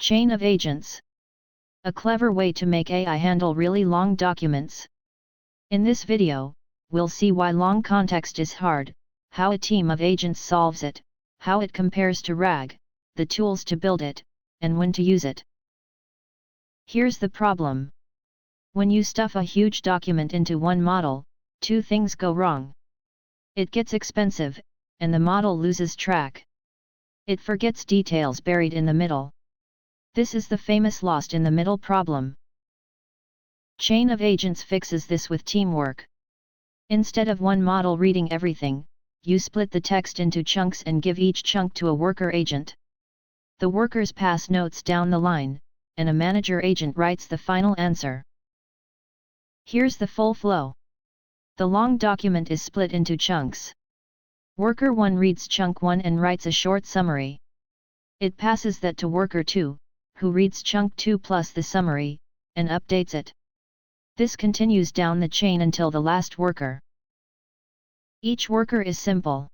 Chain of agents. A clever way to make AI handle really long documents. In this video, we'll see why long context is hard, how a team of agents solves it, how it compares to RAG, the tools to build it, and when to use it. Here's the problem. When you stuff a huge document into one model, two things go wrong. It gets expensive, and the model loses track. It forgets details buried in the middle. This is the famous lost in the middle problem. Chain of agents fixes this with teamwork. Instead of one model reading everything, you split the text into chunks and give each chunk to a worker agent. The workers pass notes down the line, and a manager agent writes the final answer. Here's the full flow. The long document is split into chunks. Worker 1 reads chunk 1 and writes a short summary. It passes that to worker 2, who reads chunk 2 plus the summary, and updates it. This continues down the chain until the last worker. Each worker is simple.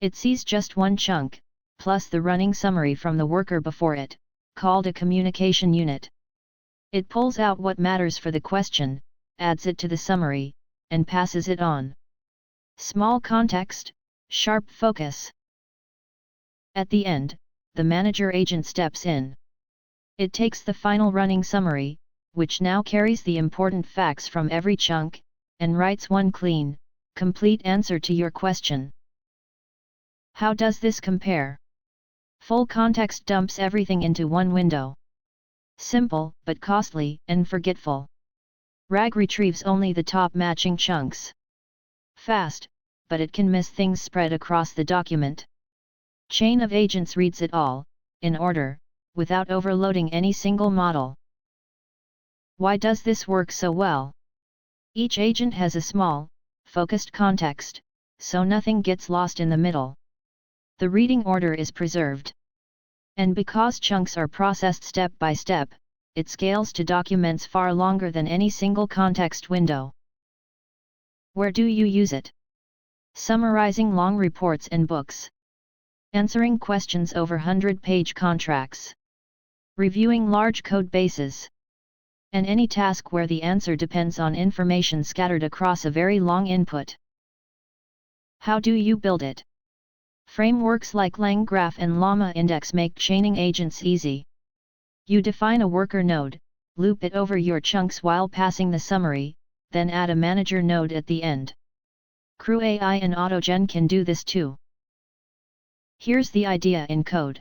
It sees just one chunk, plus the running summary from the worker before it, called a communication unit. It pulls out what matters for the question, adds it to the summary, and passes it on. Small context, sharp focus. At the end, the manager agent steps in. It takes the final running summary, which now carries the important facts from every chunk, and writes one clean, complete answer to your question. How does this compare? Full context dumps everything into one window. Simple, but costly and forgetful. RAG retrieves only the top matching chunks. Fast, but it can miss things spread across the document. Chain of agents reads it all, in order, without overloading any single model. Why does this work so well? Each agent has a small, focused context, so nothing gets lost in the middle. The reading order is preserved. And because chunks are processed step by step, it scales to documents far longer than any single context window. Where do you use it? Summarizing long reports and books. Answering questions over 100-page contracts. Reviewing large code bases. And any task where the answer depends on information scattered across a very long input. How do you build it? Frameworks like LangGraph and Llama Index make chaining agents easy. You define a worker node, loop it over your chunks while passing the summary, then add a manager node at the end. Crew AI and AutoGen can do this too. Here's the idea in code.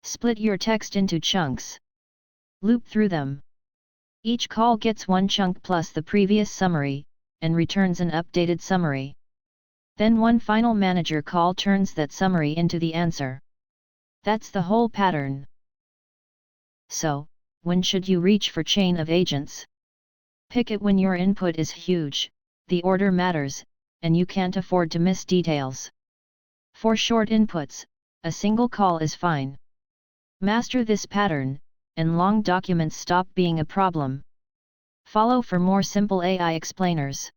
Split your text into chunks. Loop through them. Each call gets one chunk plus the previous summary, and returns an updated summary. Then one final manager call turns that summary into the answer. That's the whole pattern. So, when should you reach for chain of agents? Pick it when your input is huge, the order matters, and you can't afford to miss details. For short inputs, a single call is fine. Master this pattern, and long documents stop being a problem. Follow for more simple AI explainers.